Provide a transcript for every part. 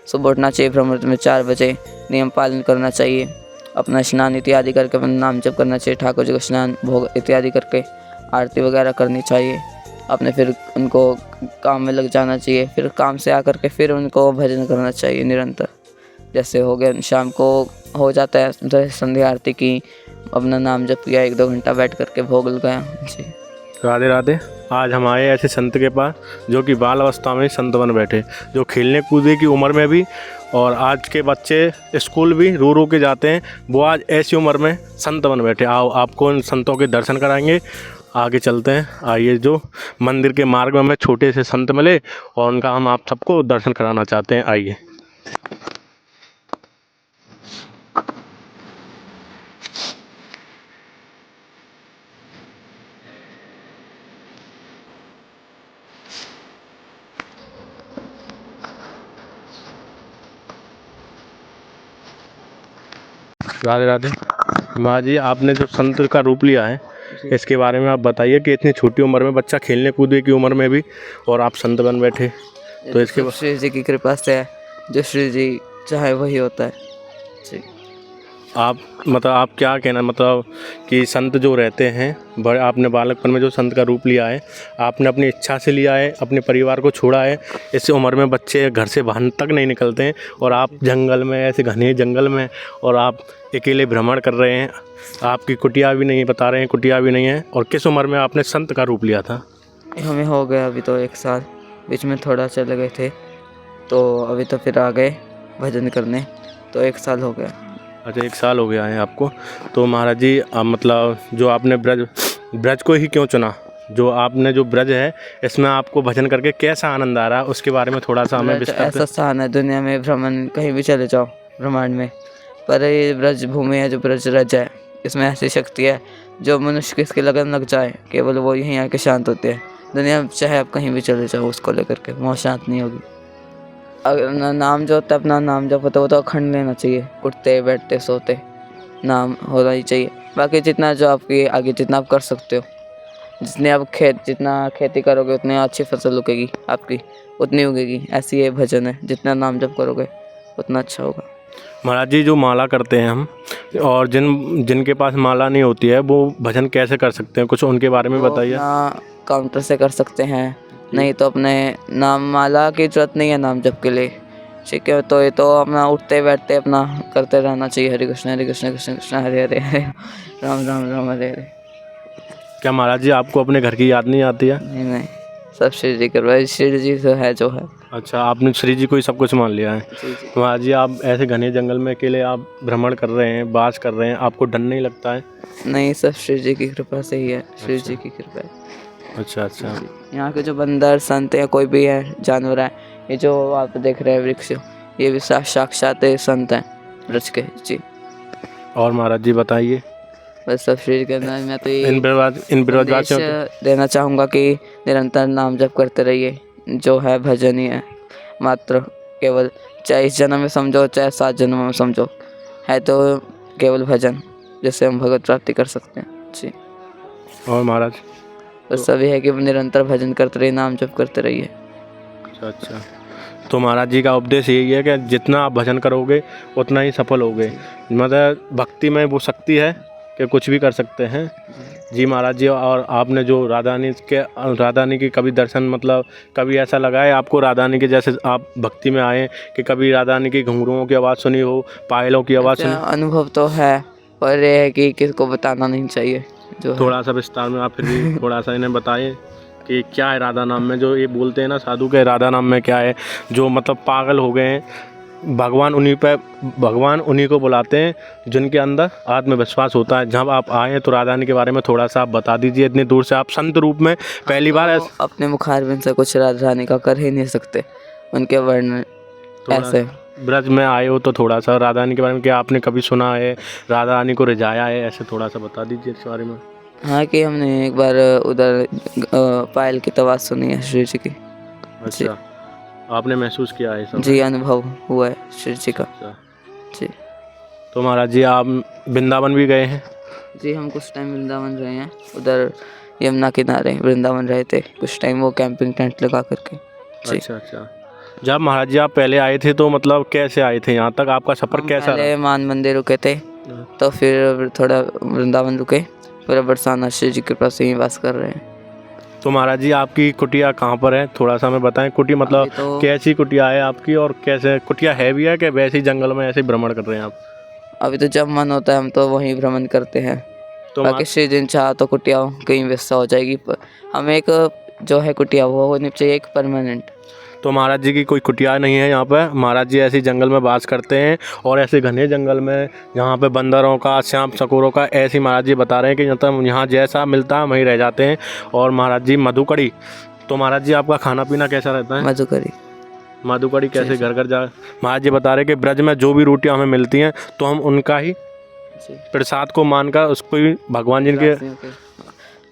सुबह उठना चाहिए, ब्रह्म में 4 बजे, नियम पालन करना चाहिए, अपना स्नान इत्यादि करके अपना नाम जप करना चाहिए, ठाकुर जी का स्नान भोग इत्यादि करके आरती वगैरह करनी चाहिए। अपने फिर उनको काम में लग जाना चाहिए, फिर काम से आकर के फिर उनको भजन करना चाहिए निरंतर। जैसे हो गया शाम को हो जाता है तो संध्या आरती की, अपना नाम जप किया, 1-2 घंटा बैठ करके भोग लगाया जी। राधे राधे। आज हम आए ऐसे संत के पास जो कि बाल अवस्था में संत बन बैठे, जो खेलने कूदने की उम्र में भी, और आज के बच्चे स्कूल भी रो रो के जाते हैं, वो आज ऐसी उम्र में संत बन बैठे। आओ आपको इन संतों के दर्शन कराएंगे, आगे चलते हैं। आइए, जो मंदिर के मार्ग में हमें छोटे से संत मिले और उनका हम आप सबको दर्शन कराना चाहते हैं। आइए। राधे राधे। माँ जी, आपने जो संत का रूप लिया है इसके बारे में आप बताइए कि इतनी छोटी उम्र में बच्चा खेलने कूदने की उम्र में भी और आप संत बन बैठे, तो इसके श्री जी की कृपा से है, जो श्री जी चाहे वही होता है जी। आप मतलब आप क्या कहना, मतलब कि संत जो रहते हैं बड़े, आपने बालकपन में जो संत का रूप लिया है, आपने अपनी इच्छा से लिया है, अपने परिवार को छोड़ा है। इस उम्र में बच्चे घर से बाहर तक नहीं निकलते हैं और आप जंगल में, ऐसे घने जंगल में, और आप अकेले भ्रमण कर रहे हैं। आपकी कुटिया भी नहीं, बता रहे हैं कुटिया भी नहीं है। और किस उम्र में आपने संत का रूप लिया था? हमें हो गया अभी तो 1 साल, बीच में थोड़ा चले गए थे तो अभी तो फिर आ गए भजन करने, तो 1 साल हो गया। अच्छा, 1 साल हो गया है आपको। तो महाराज जी, मतलब जो आपने ब्रज को ही क्यों चुना? जो आपने जो ब्रज है इसमें आपको भजन करके कैसा आनंद आ रहा है, उसके बारे में थोड़ा सा हमें विस्तार से। ऐसा स्थान है दुनिया में, भ्रमण कहीं भी चले जाओ ब्रह्मांड में, पर ये ब्रज भूमि है, जो ब्रज रज है, इसमें ऐसी शक्ति है जो मनुष्य की इसकी लगन लग जाए केवल वो यहीं आके शांत होते हैं। दुनिया में चाहे आप कहीं भी चले जाओ, उसको लेकर के वहाँ शांत नहीं होगी। अगर नाम जो होता है, अपना नाम जब होता है वो तो अखंड लेना चाहिए, उठते बैठते सोते नाम होना ही चाहिए। बाकी जितना जो आपकी आगे जितना आप कर सकते हो, जितने आप जितना खेती करोगे उतनी अच्छी फसल उगेगी आपकी, उतनी उगेगी। ऐसी ये भजन है, जितना नाम जप करोगे उतना अच्छा होगा। महाराज जी, जो माला करते हैं हम, और जिनके पास माला नहीं होती है, वो भजन कैसे कर सकते हैं, कुछ उनके बारे में बताइए। अपना काउंटर से कर सकते हैं, नहीं तो अपने नाम माला की जरूरत नहीं है नाम जप के लिए, ठीक है। तो ये तो अपना उठते बैठते अपना करते रहना चाहिए, हरे कृष्ण कृष्ण कृष्ण हरे हरे, हरे राम राम राम हरे हरे। क्या महाराज जी, आपको अपने घर की याद नहीं आती है? नहीं, सब श्री जी करवाए, श्री जी तो है जो है। अच्छा, आपने श्री जी को ही सब कुछ मान लिया है। जी जी। तो महाराज जी, आप ऐसे घने जंगल में अकेले आप भ्रमण कर रहे हैं, वास कर रहे हैं, आपको डर नहीं लगता है? नहीं, सब श्री जी की कृपा से ही है, श्री जी की कृपा है। अच्छा अच्छा। यहाँ के जो बंदर संत या कोई भी है, जानवर है, ये जो आप देख रहे हैं वृक्ष, ये भी साक्षात संत हैं ब्रज के जी। और महाराज जी बताइए। बस सब श्री के अंदर मैं तो ये इन बेरोजगार देना चाहूँगा कि निरंतर नाम जप करते रहिए, जो है भजन ही है मात्र, केवल चाहे इस जन्म में समझो चाहे 7 जन्म में समझो, है तो केवल भजन, जिससे हम भगवत प्राप्ति कर सकते हैं जी। और महाराज बस सभी है कि निरंतर भजन करते रहिए, नाम जप करते रहिए। अच्छा अच्छा। तो महाराज जी का उपदेश यही है कि जितना आप भजन करोगे उतना ही सफल होगे। मतलब भक्ति में वो शक्ति है कि कुछ भी कर सकते हैं जी महाराज जी। और आपने जो राधा रानी की कभी दर्शन, मतलब कभी ऐसा लगा है आपको राधा रानी के जैसे आप भक्ति में आए कि कभी राधा रानी की घुंघरुओं की आवाज़ सुनी हो, पायलों की आवाज़ सुनी? अनुभव तो है, पर यह है कि किसको बताना नहीं चाहिए। जो थोड़ा सा विस्तार में आप फिर भी थोड़ा सा इन्हें बताइए कि क्या है राधा नाम में, जो ये बोलते हैं ना साधु के राधा नाम में क्या है, जो मतलब पागल हो गए हैं। भगवान उन्हीं को बुलाते हैं जिनके अंदर आत्मविश्वास होता है। जब आप आए तो राधा रानी के बारे में थोड़ा सा आप बता दीजिए, इतनी दूर से आप संत रूप में पहली बार तो अपने मुखारबिंद से कुछ राधा रानी का कर ही नहीं सकते, उनके वर्णन ऐसे। ब्रज में आए हो तो थोड़ा सा राधा रानी के बारे में क्या आपने कभी सुना है, राधा रानी को रिझाया है, ऐसे थोड़ा सा बता दीजिए इस बारे में। हाँ, कि हमने एक बार उधर पायल की आवाज़ सुनी है श्री जी की। अच्छा, आपने महसूस किया है सब? जी, अनुभव हुआ है श्री जी का। अच्छा जी। तो महाराज जी, आप वृंदावन भी गए हैं? जी, हम कुछ टाइम वृंदावन रहे हैं, उधर यमुना किनारे वृंदावन रहे थे कुछ टाइम, वो कैंपिंग टेंट लगा करके जी। अच्छा अच्छा। जब महाराज जी आप पहले आए थे तो मतलब कैसे आए थे यहाँ तक, आपका सफ़र हम कैसा पहले रहा? मान मंदिर रुके थे, तो फिर थोड़ा वृंदावन रुके, फिर बरसाना श्री जी के पास यहीं वास कर रहे हैं। तो महाराज जी आपकी कुटिया कहाँ पर है, थोड़ा सा हमें बताएं। कुटी मतलब अभी तो कैसी कुटिया है आपकी, और कैसे कुटिया है भी है कि वैसे ही जंगल में ऐसे ही भ्रमण कर रहे हैं आप? अभी तो जब मन होता है हम तो वहीं भ्रमण करते हैं। तो बाकी श्री दिन चाह तो कुटिया कहीं व्यवस्था हो जाएगी, पर हमें एक जो है कुटिया वो होनी चाहिए एक परमानेंट। तो महाराज जी की कोई कुटिया नहीं है यहाँ पर, महाराज जी ऐसे ही जंगल में वास करते हैं, और ऐसे घने जंगल में यहाँ पे बंदरों का, सांप सकोरों का, ऐसे ही महाराज जी बता रहे हैं कि मतलब यहाँ जैसा मिलता है वहीं रह जाते हैं। और महाराज जी मधुकड़ी, तो महाराज जी आपका खाना पीना कैसा रहता है? मधुकरी मधुकड़ी कैसे घर घर जा, महाराज जी बता रहे हैं कि ब्रज में जो भी रोटियाँ हमें मिलती हैं तो हम उनका ही प्रसाद को मानकर उसको ही भगवान जी के।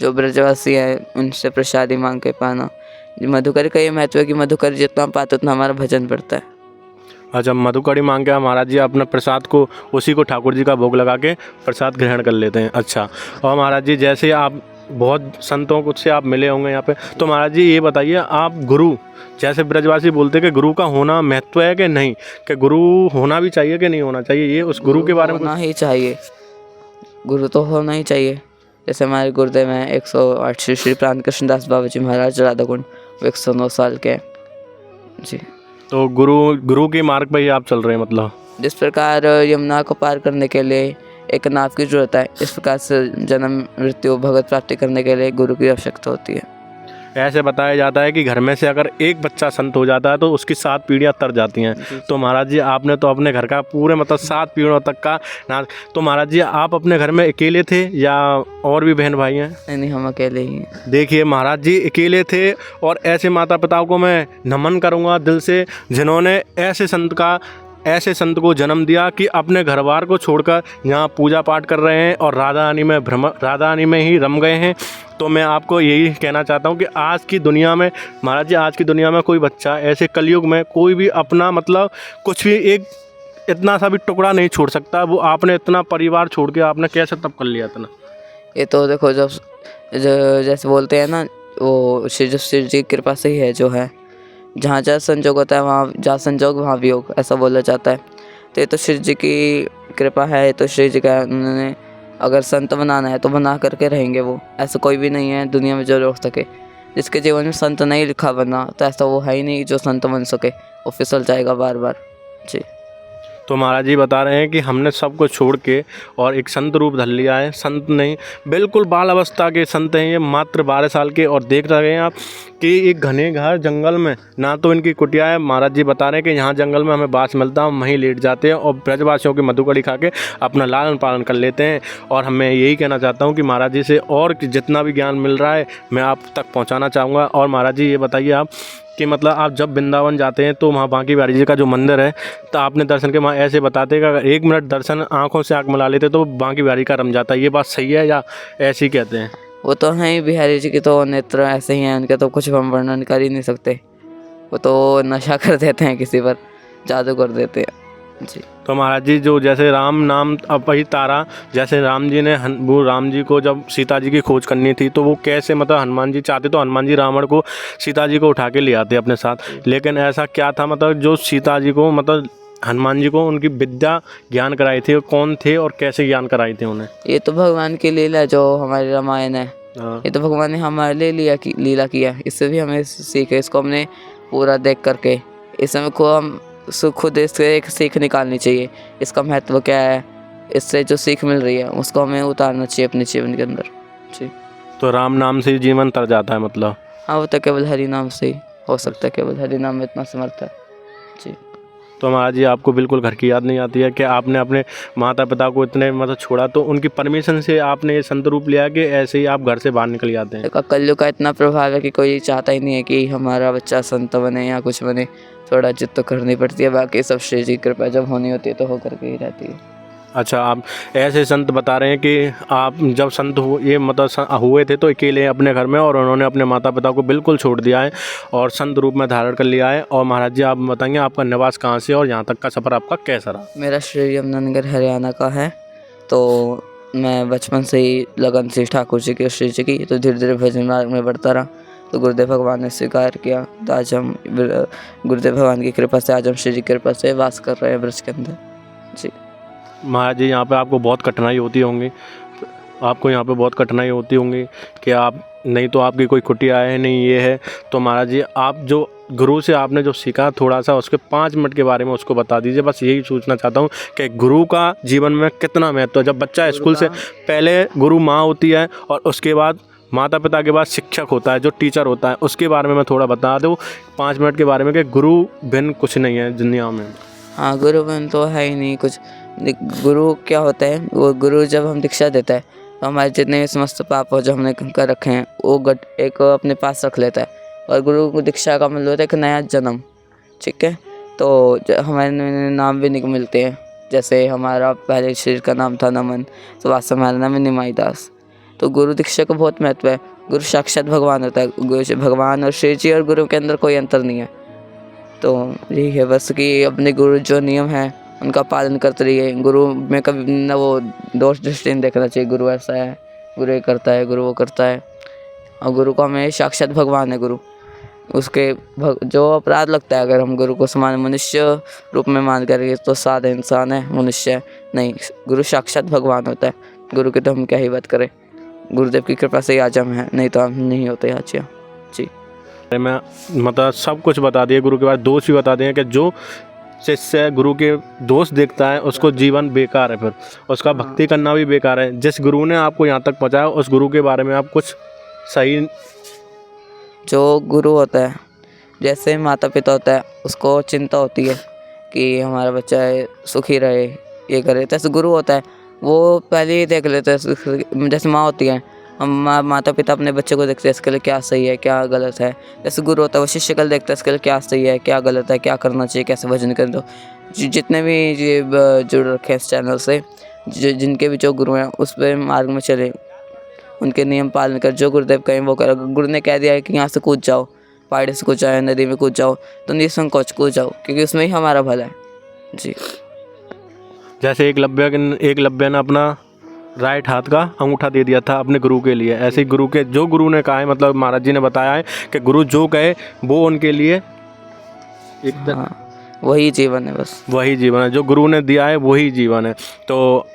जो ब्रजवासी है उनसे प्रसादी मांग के पाना। मधुकरी का ये महत्व है कि मधुकरी जितना हम पाते उतना हमारा भजन बढ़ता है। अच्छा, मधुकड़ी मांग के महाराज जी अपना प्रसाद को, उसी को ठाकुर जी का भोग लगा के प्रसाद ग्रहण कर लेते हैं। अच्छा, और महाराज जी जैसे आप बहुत संतों को से आप मिले होंगे यहाँ पे, तो महाराज जी ये बताइए, आप गुरु, जैसे ब्रजवासी बोलते हैं कि गुरु का होना महत्व है कि नहीं, कि गुरु होना भी चाहिए कि नहीं होना चाहिए, ये उस गुरु के बारे में होना ही चाहिए, गुरु तो होना ही चाहिए। जैसे हमारे गुरुदेव हैं 108 श्री श्री प्राण कृष्णदास बाबा जी महाराज राधाकुंड, वो 109 साल के हैं जी। तो गुरु के मार्ग पर ही आप चल रहे हैं मतलब? जिस प्रकार यमुना को पार करने के लिए एक नाव की जरूरत है, इस प्रकार से जन्म मृत्यु भगवत प्राप्ति करने के लिए गुरु की आवश्यकता होती है। ऐसे बताया जाता है कि घर में से अगर एक बच्चा संत हो जाता है तो उसकी 7 पीढ़ियाँ तर जाती हैं। तो महाराज जी आपने तो अपने घर का पूरे मतलब 7 पीढ़ियों तक का ना, तो महाराज जी आप अपने घर में अकेले थे या और भी बहन भाई हैं? नहीं, हम अकेले ही हैं। देखिए महाराज जी अकेले थे, और ऐसे माता पिताओं को मैं नमन करूँगा दिल से, जिन्होंने ऐसे संत को जन्म दिया कि अपने घर बार को छोड़कर यहाँ पूजा पाठ कर रहे हैं और राधा रानी में ही रम गए हैं। तो मैं आपको यही कहना चाहता हूँ कि आज की दुनिया में महाराज जी, आज की दुनिया में कोई बच्चा ऐसे कलयुग में कोई भी अपना मतलब कुछ भी एक इतना सा भी टुकड़ा नहीं छोड़ सकता। वो आपने इतना परिवार छोड़ के आपने कैसे तब कर लिया इतना? ये तो देखो, जब जैसे बोलते हैं ना, वो शिव जी की कृपा से ही है जो है। जहाँ जहाँ संजोग होता है वहाँ जहाँ संजोग वहाँ वियोग, ऐसा बोला जाता है। तो ये तो शिव जी की कृपा है, तो शिव जी का उन्होंने अगर संत बनाना है तो बना करके रहेंगे वो। ऐसा कोई भी नहीं है दुनिया में जो रोक सके। जिसके जीवन में संत नहीं लिखा बना, तो ऐसा वो है ही नहीं जो संत बन सके, वो फिसल जाएगा बार बार जी। तो महाराज जी बता रहे हैं कि हमने सब कुछ छोड़ के और एक संत रूप धर लिया है। संत नहीं, बिल्कुल बाल अवस्था के संत हैं ये, मात्र 12 साल के। और देख रहे हैं आप कि एक घने घाट जंगल में ना तो इनकी कुटिया है। महाराज जी बता रहे हैं कि यहाँ जंगल में हमें बाँस मिलता है, हम वहीं लेट जाते हैं और ब्रजवासियों की मधुकड़ी खा के अपना लालन पालन कर लेते हैं। और मैं यही कहना चाहता हूँ कि महाराज जी से और जितना भी ज्ञान मिल रहा है मैं आप तक पहुँचाना चाहूँगा। और महाराज जी ये बताइए आप कि मतलब आप जब वृंदावन जाते हैं तो वहाँ बांकी बिहारी जी का जो मंदिर है, तो आपने दर्शन के वहाँ ऐसे बताते हैं कि अगर 1 मिनट दर्शन आँखों से आँख मिला लेते तो बांकी बिहारी का रम जाता है। ये बात सही है या ऐसे ही कहते हैं? वो तो हैं ही, बिहारी जी की तो नेत्र ऐसे ही हैं, उनके तो कुछ हम वर्णन कर ही नहीं सकते। वो तो नशा कर देते हैं, किसी पर जादू कर देते हैं जी। तो महाराज जी जो जैसे राम नाम अपही तारा, जैसे राम जी ने वो राम जी को जब सीता जी की खोज करनी थी तो वो कैसे मतलब हनुमान जी चाहते तो हनुमान जी रावण को सीता जी को उठा के ले आते अपने साथ, लेकिन ऐसा क्या था मतलब जो सीता जी को मतलब हनुमान जी को उनकी विद्या ज्ञान कराई थी, कौन थे और कैसे ज्ञान कराई थी उन्हें? ये तो भगवान की लीला जो हमारी रामायण है, ये तो भगवान ने हमारे लिए लीला किया। इससे भी हमें सीख है, इसको हमने पूरा देख करके इस समय को हम खुद इससे एक सीख निकालनी चाहिए। इसका महत्व क्या है, इससे जो सीख मिल रही है उसको हमें उतारना चाहिए अपने जीवन के अंदर जी। तो राम नाम से जीवन तर जाता है मतलब? हाँ, वो तो केवल हरि नाम से ही हो सकता है, केवल हरि नाम में इतना समर्थ है जी। तो महाराज जी आपको बिल्कुल घर की याद नहीं आती है कि आपने अपने माता पिता को इतने मतलब छोड़ा, तो उनकी परमिशन से आपने ये संत रूप लिया कि ऐसे ही आप घर से बाहर निकल जाते हैं? कलयुग का इतना प्रभाव है कि कोई चाहता ही नहीं है कि हमारा बच्चा संत बने या कुछ बने। थोड़ा जिद तो करनी पड़ती है, बाकी सब श्री जी की कृपा जब होनी होती है तो हो करके ही रहती है। अच्छा, आप ऐसे संत बता रहे हैं कि आप जब संत ये मतलब हुए थे तो अकेले अपने घर में, और उन्होंने अपने माता पिता को बिल्कुल छोड़ दिया है और संत रूप में धारण कर लिया है। और महाराज जी आप बताएंगे आपका निवास कहाँ से और यहाँ तक का सफ़र आपका कैसा रहा? मेरा श्री यमुनानगर हरियाणा का है। तो मैं बचपन से ही लगन से ठाकुर जी की, श्री जी की, तो धीरे धीरे भजन मार्ग में बढ़ता रहा। तो गुरुदेव भगवान ने स्वीकार किया। तो आज हम गुरुदेव भगवान की कृपा से, आज हम श्री जी की कृपा से वास कर रहे हैं ब्रज के अंदर। जी महाराज जी, यहाँ पे आपको बहुत कठिनाई होती होंगी, आपको यहाँ पे बहुत कठिनाई होती होंगी कि आप नहीं तो आपकी कोई कुटिया है, नहीं ये है। तो महाराज जी, आप जो गुरु से आपने जो सीखा, थोड़ा सा उसके 5 मिनट के बारे में उसको बता दीजिए। बस यही सोचना चाहता हूँ कि गुरु का जीवन में कितना महत्व है। जब बच्चा स्कूल से पहले गुरु माँ होती है और उसके बाद माता पिता के बाद शिक्षक होता है, जो टीचर होता है, उसके बारे में मैं थोड़ा बता दूँ 5 मिनट के बारे में कि गुरु बिन कुछ नहीं है दुनिया में। हाँ, गुरु बिन तो है ही नहीं कुछ। गुरु क्या होता है, वो गुरु जब हम दीक्षा देता है तो हमारे जितने भी समस्त पाप हो जो हमने कर रखे हैं वो एक अपने पास रख लेता है। और गुरु को दीक्षा का मतलब होता है एक नया जन्म। ठीक है, तो हमारे नए नाम भी मिलते हैं। जैसे हमारा पहले शरीर का नाम था नमन, तो वास्तव में हमारा नाम है निमाई दास। तो गुरु दीक्षा का बहुत महत्व है। गुरु साक्षात भगवान होता है। गुरु भगवान और श्री जी और गुरु के अंदर कोई अंतर नहीं है। तो यही है बस कि अपने गुरु जो नियम है उनका पालन करते रहिए। गुरु में कभी न वो दोष दृष्टि नहीं देखना चाहिए, गुरु ऐसा है, गुरु ये करता है, गुरु वो करता है। और गुरु को हमें साक्षात भगवान है गुरु। उसके जो अपराध लगता है अगर हम गुरु को समान मनुष्य रूप में मान करेंगे तो साधा इंसान है, मनुष्य नहीं। गुरु साक्षात भगवान होता है। गुरु की तो हम क्या ही बात करें, गुरुदेव की कृपा से ही आज हम हैं, नहीं तो हम नहीं होते आज। जी मैं मतलब सब कुछ बता दिए, गुरु के बाद दोष भी बता दिए कि जो शिष्य गुरु के दोष देखता है उसको जीवन बेकार है, फिर उसका भक्ति करना भी बेकार है। जिस गुरु ने आपको यहाँ तक पहुँचाया उस गुरु के बारे में आप कुछ सही। जो गुरु होता है, जैसे माता पिता होता है, उसको चिंता होती है कि हमारा बच्चा सुखी रहे, ये करे। जैसे गुरु होता है वो पहले ही देख लेता है। जैसे माँ होती है, हम माता पिता अपने बच्चे को देखते हैं इसके लिए क्या सही है क्या गलत है। जैसे गुरु होता है वो शिष्य कल देखता है इसके लिए क्या सही है क्या गलत है, क्या करना चाहिए, कैसे भजन कर दो। जितने भी ये जुड़ रखे हैं इस चैनल से, जिनके भी जो गुरु हैं उस पर मार्ग में चले, उनके नियम पालन कर, जो गुरुदेव कहें वो करो। गुरु ने कह दिया है कि यहाँ से कूद जाओ, पहाड़ी से कूद जाओ, नदी में कूद जाओ, तो निसंकोच कूद जाओ, क्योंकि उसमें ही हमारा भला है। जी जैसे एकलव्य ने अपना राइट हाथ का अंगूठा दे दिया था अपने गुरु के लिए, ऐसे ही गुरु के जो गुरु ने कहा है, मतलब महाराज जी ने बताया है कि गुरु जो कहे वो उनके लिए वही जीवन है। बस वही जीवन है, जो गुरु ने दिया है वही जीवन है। तो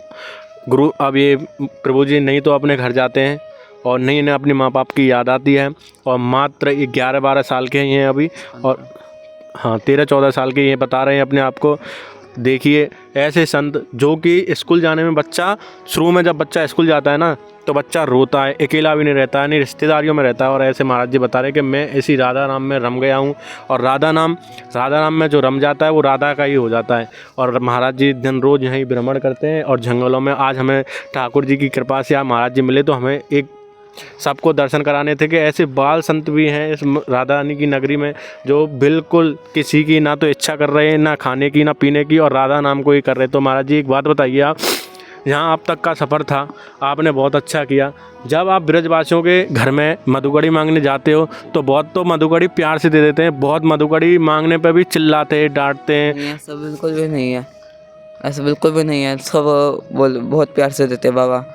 गुरु अब ये प्रभु जी नहीं तो अपने घर जाते हैं और नहीं इन्हें अपने माँ बाप की याद आती है, और मात्र 11-12 साल के ही हैं अभी, और हाँ 13-14 साल के ये बता रहे हैं अपने आप को। देखिए ऐसे संत जो कि स्कूल जाने में बच्चा, शुरू में जब बच्चा स्कूल जाता है ना तो बच्चा रोता है, अकेला भी नहीं रहता है, नहीं रिश्तेदारियों में रहता है। और ऐसे महाराज जी बता रहे हैं कि मैं इसी राधा नाम में रम गया हूँ, और राधा नाम में जो रम जाता है वो राधा का ही हो जाता है। और महाराज जी दिन रोज़ यहीं भ्रमण करते हैं और जंगलों में। आज हमें ठाकुर जी की कृपा से आप महाराज जी मिले तो हमें एक सबको दर्शन कराने थे कि ऐसे बाल संत भी हैं इस राधा रानी की नगरी में जो बिल्कुल किसी की ना तो इच्छा कर रहे हैं, ना खाने की ना पीने की, और राधा नाम को ही कर रहे। तो महाराज जी एक बात बताइए, आप यहाँ आप तक का सफ़र था, आपने बहुत अच्छा किया। जब आप ब्रजवासियों के घर में मधुकड़ी मांगने जाते हो तो बहुत तो मधुकड़ी प्यार से दे देते हैं, बहुत मधुकड़ी मांगने पर भी चिल्लाते डांटते हैं। ऐसा बिल्कुल भी नहीं है, ऐसा बिल्कुल भी नहीं है। सब बहुत प्यार से देते हैं बाबा,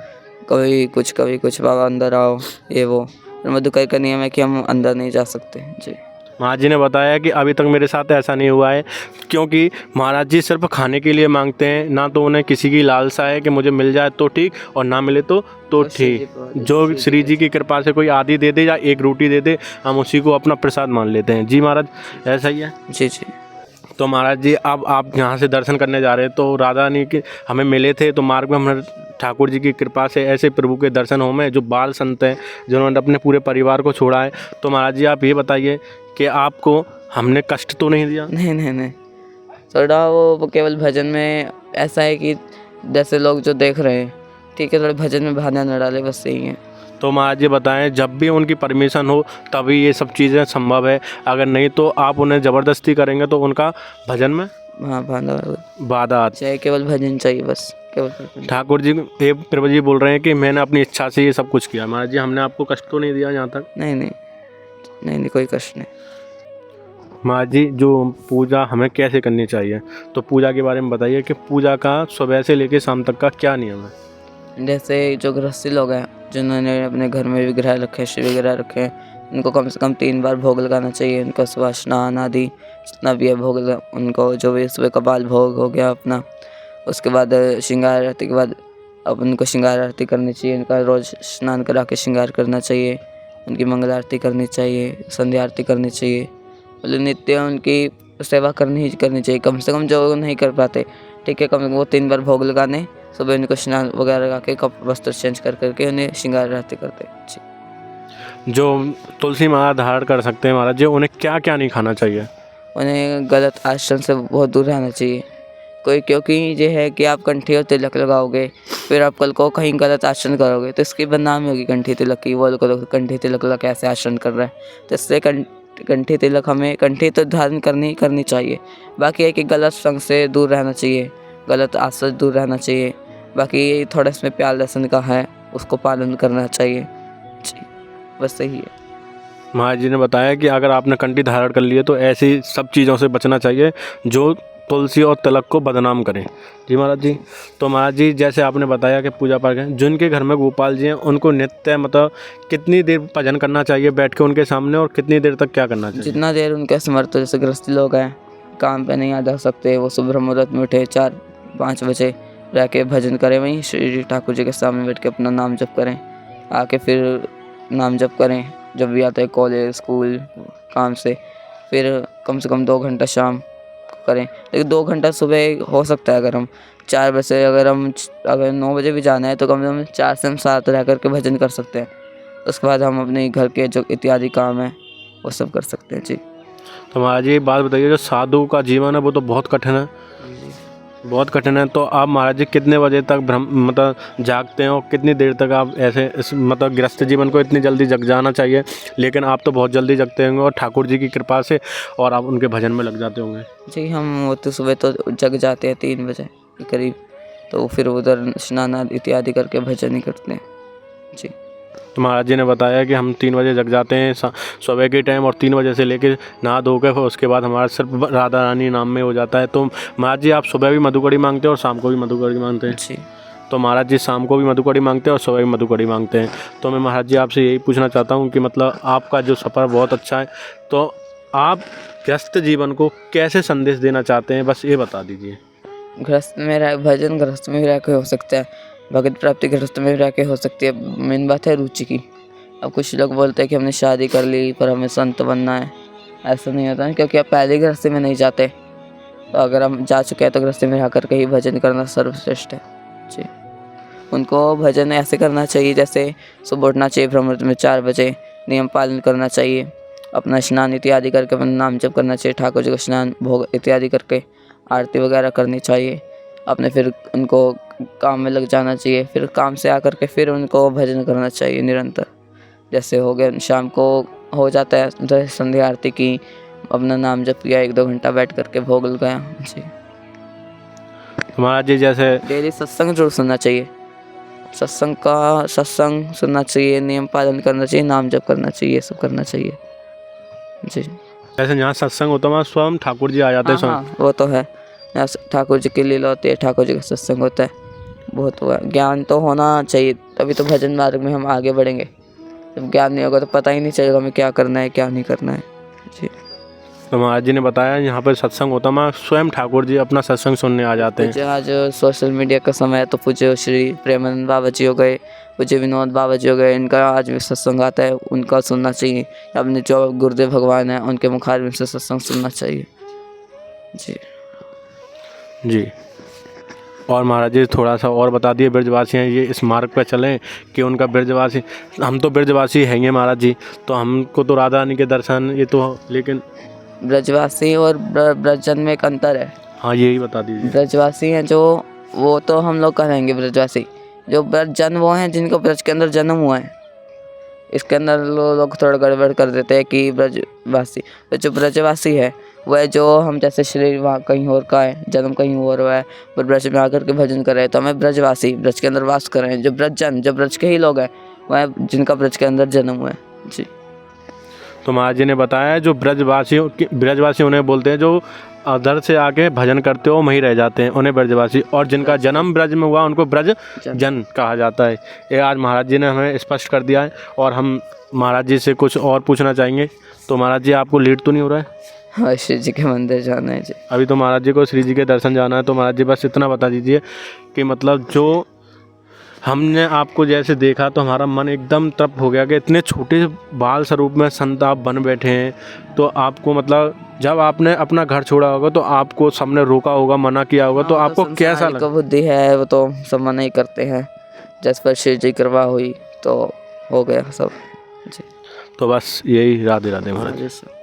कभी कुछ बाबा अंदर आओ, ये वो। मधुकरी का नियम है कि हम अंदर नहीं जा सकते। जी महाराज जी ने बताया कि अभी तक मेरे साथ ऐसा नहीं हुआ है, क्योंकि महाराज जी सिर्फ खाने के लिए मांगते हैं, ना तो उन्हें किसी की लालसा है कि मुझे मिल जाए तो ठीक और ना मिले तो ठीक। जो श्री जी की कृपा से कोई आधी दे दे या एक रोटी दे दे, हम उसी को अपना प्रसाद मान लेते हैं। जी महाराज ऐसा ही है। जी जी। तो महाराज जी अब आप यहाँ से दर्शन करने जा रहे हैं, तो राधा रानी के हमें मिले थे, तो मार्ग में हमें ठाकुर जी की कृपा से ऐसे प्रभु के दर्शन हो में जो बाल संत हैं जिन्होंने अपने पूरे परिवार को छोड़ा है। तो महाराज जी आप ये बताइए कि आपको हमने कष्ट तो नहीं दिया? नहीं, थोड़ा वो केवल भजन में ऐसा है कि जैसे लोग जो देख रहे हैं, ठीक है, थोड़े भजन में बहाना न डाले, बस यही है। तो महाराज जी बताएं, जब भी उनकी परमिशन हो तभी ये सब चीज़ें संभव है, अगर नहीं तो आप उन्हें ज़बरदस्ती करेंगे तो उनका भजन में बाधा चाहिए, केवल भजन चाहिए, बस केवल। ठाकुर जी प्रभु जी बोल रहे हैं कि मैंने अपनी इच्छा से ये सब कुछ किया। महाराज जी हमने आपको कष्ट तो नहीं दिया यहाँ तक? नहीं, कोई कष्ट नहीं। महाराज जी जो पूजा हमें कैसे करनी चाहिए, तो पूजा के बारे में बताइए कि पूजा का सुबह से लेकर शाम तक का क्या नियम है? जैसे जो गृहस्थी लोग हैं जिन्होंने अपने घर में विग्रह रखे हैं, शिव विग्रह रखे हैं, उनको कम से कम 3 बार भोग लगाना चाहिए। उनका सुबह स्नान आदि जितना भी है भोग उनको जो भी सुबह कपाल भोग हो गया अपना, उसके बाद श्रृंगार आरती के बाद अब उनको श्रृंगार आरती करनी चाहिए। उनका रोज़ स्नान करा के श्रृंगार करना चाहिए, उनकी मंगल आरती करनी चाहिए, संध्या आरती करनी चाहिए। मतलब नित्य उनकी सेवा करनी ही करनी चाहिए। कम से कम जो नहीं कर पाते, ठीक है, कम से कम वो 3 बार भोग लगाने, सुबह उनको स्नान वगैरह लगा के वस्त्र चेंज कर करके उन्हें श्रृंगार आरती करते जी। जो तुलसी माला धारण कर सकते हैं महाराज जी, उन्हें क्या क्या नहीं खाना चाहिए? उन्हें गलत आचरण से बहुत दूर रहना चाहिए। क्योंकि ये है कि आप कंठी और तिलक लगाओगे, फिर आप कल को कहीं गलत आचरण करोगे तो इसकी बदनामी होगी कंठी तिलक की। वो लोग कंठी तिलक लगा कैसे आचरण कर रहा है, तो इससे कंठी तिलक हमें कंठी तो धारण करनी चाहिए। बाकी है कि गलत संग से दूर रहना चाहिए, गलत आदत से दूर रहना चाहिए। बाकी थोड़ा इसमें प्यार लहसुन का है, उसको पालन करना चाहिए जी, बस यही है। महाराज जी ने बताया कि अगर आपने कंठी धारण कर ली है तो ऐसी सब चीज़ों से बचना चाहिए जो तुलसी और तिलक को बदनाम करें। जी महाराज जी, तो महाराज जी जैसे आपने बताया कि पूजा पाठ करें, जिनके घर में गोपाल जी हैं उनको नित्य मतलब कितनी देर भजन करना चाहिए बैठ के उनके सामने, और कितनी देर तक क्या करना चाहिए? जितना देर उनके समर्थ हो। जैसे गृहस्थी लोग हैं, काम पे नहीं आ जा सकते, वो सुबह मुहूर्त में उठे 4-5 बजे रह के भजन करें, वहीं श्री ठाकुर जी के सामने बैठ के अपना नाम जप करें, आके फिर नाम जप करें जब भी आते हैं कॉलेज स्कूल काम से। फिर कम से कम 2 घंटा शाम को करें, लेकिन 2 घंटा सुबह हो सकता है। अगर हम 4 बजे अगर 9 बजे भी जाना है तो कम से कम 4 से हम 7 रह करके भजन कर सकते हैं। उसके बाद हम अपने घर के जो इत्यादि काम है वो सब कर सकते हैं जी। तो महाराज जी एक बात बताइए, जो साधु का जीवन है वो तो बहुत कठिन है, बहुत कठिन है। तो आप महाराज जी कितने बजे तक मतलब जागते हैं, और कितनी देर तक आप ऐसे मतलब गृहस्थ जीवन को इतनी जल्दी जग जाना चाहिए, लेकिन आप तो बहुत जल्दी जगते होंगे और ठाकुर जी की कृपा से, और आप उनके भजन में लग जाते होंगे? जी, हम वो तो सुबह तो जग जाते हैं 3 बजे के करीब, तो फिर उधर स्नान इत्यादि करके भजन ही करते हैं जी। तो महाराज जी ने बताया कि हम 3 बजे जग जाते हैं सुबह के टाइम, और 3 बजे से लेकर नहा धो के फिर उसके बाद हमारा सिर्फ राधा रानी नाम में हो जाता है। तो महाराज जी आप सुबह भी मधुकड़ी मांगते हैं और शाम को भी मधुकड़ी मांगते हैं? जी। तो महाराज जी शाम को भी मधुकड़ी मांगते हैं और सुबह भी मधुकड़ी मांगते हैं। तो मैं महाराज जी आपसे यही पूछना चाहता हूँ कि मतलब आपका जो सफ़र बहुत अच्छा है, तो आप गृहस्थ जीवन को कैसे संदेश देना चाहते हैं, बस ये बता दीजिए। गृहस्थ में रह भजन गृहस्थ में भी रह के हो सकता है, भगत प्राप्ति गृहस्थ में भी रह के हो सकती है। मेन बात है रुचि की। अब कुछ लोग बोलते हैं कि हमने शादी कर ली पर हमें संत बनना है, ऐसा नहीं होता है, क्योंकि आप पहले गृहस्थी में नहीं जाते। तो अगर हम जा चुके हैं तो गृहस्थी में रह कर के ही भजन करना सर्वश्रेष्ठ है जी। उनको भजन ऐसे करना चाहिए जैसे सुबह उठना चाहिए ब्रह्म मुहूर्त में 4 बजे, नियम पालन करना चाहिए, अपना स्नान इत्यादि करके अपना नाम जप करना चाहिए, ठाकुर जी का स्नान भोग इत्यादि करके आरती वगैरह करनी चाहिए अपने। फिर उनको काम में लग जाना चाहिए, फिर काम से आकर के फिर उनको भजन करना चाहिए निरंतर। जैसे हो गया शाम को हो जाता है जैसे संध्या आरती की, अपना नाम जप किया, 1-2 घंटा बैठ करके भोग लगाया जी। महाराज जी जैसे डेली सत्संग जरूर सुनना चाहिए, सत्संग सुनना चाहिए, नियम पालन करना चाहिए, नाम जप करना चाहिए, ये सब करना चाहिए जी। जैसे यहाँ सत्संग होता है वहाँ स्वयं ठाकुर जी आ जाते हैं? हाँ, वो तो है, यहाँ ठाकुर जी की लीला होती है, ठाकुर जी का सत्संग होता है, बहुत हुआ। ज्ञान तो होना चाहिए, तभी तो भजन मार्ग में हम आगे बढ़ेंगे। जब ज्ञान नहीं होगा तो पता ही नहीं चलेगा हमें क्या करना है क्या नहीं करना है जी। तो महाराज जी ने बताया यहाँ पर सत्संग होता है, स्वयं ठाकुर जी अपना सत्संग सुनने आ जाते हैं। आज सोशल मीडिया का समय है तो पूज्य श्री प्रेमानंद बाबा जी हो गए, पूज्य विनोद बाबा जी हो गए, इनका आज भी सत्संग आता है, उनका सुनना चाहिए। अपने जो गुरुदेव भगवान हैं उनके मुखारबिंद से सत्संग सुनना चाहिए जी। जी, और महाराज जी थोड़ा सा और बता दिए, ब्रजवासी हैं ये इस मार्ग पर चलें कि उनका ब्रजवासी, हम तो ब्रजवासी हैं ये महाराज जी, तो हमको तो राधा रानी के दर्शन ये तो, लेकिन ब्रजवासी और ब्रजजन में एक अंतर है। हाँ यही बता दीजिए। ब्रजवासी हैं जो, वो तो हम लोग कहेंगे ब्रजवासी। जो ब्रजजन वो हैं जिनको ब्रज के अंदर जन्म हुआ है। इसके अंदर लोग थोड़ा गड़बड़ कर देते हैं कि ब्रजवासी, तो जो ब्रजवासी है वह जो हम जैसे शरीर वहाँ कहीं और का है, जन्म कहीं और हुआ है, पर ब्रज में आकर के भजन कर रहे हैं तो हमें ब्रजवासी, ब्रज के अंदर वास कर रहे हैं। जो ब्रजजन, जो ब्रज के ही लोग हैं वह जिनका ब्रज के अंदर जन्म हुआ है जी। तो महाराज जी ने बताया जो ब्रजवासी उन्हें बोलते हैं जो उधर से आके भजन करते हो वहीं रह जाते हैं, उन्हें ब्रजवासी, और जिनका जन्म ब्रज में हुआ उनको ब्रज जन कहा जाता है। ये आज महाराज जी ने हमें स्पष्ट कर दिया है। और हम महाराज जी से कुछ और पूछना चाहेंगे। तो महाराज जी आपको लेट तो नहीं हो रहा है? हाँ, श्री जी के मंदिर जाना है जी। अभी तो महाराज जी को श्री जी के दर्शन जाना है। तो महाराज जी बस इतना बता दीजिए कि मतलब जो हमने आपको जैसे देखा तो हमारा मन एकदम तृप्त हो गया कि इतने छोटे बाल स्वरूप में संत आप बन बैठे हैं। तो आपको मतलब जब आपने अपना घर छोड़ा होगा तो आपको सबने रोका होगा, मना किया होगा, तो आपको कैसा लगा? बुद्धि है वो तो सब मना ही करते हैं, जिस पर श्री जी कृपा हुई तो हो गया सब जी। तो बस यही, राधे राधे महाराज। जी सर।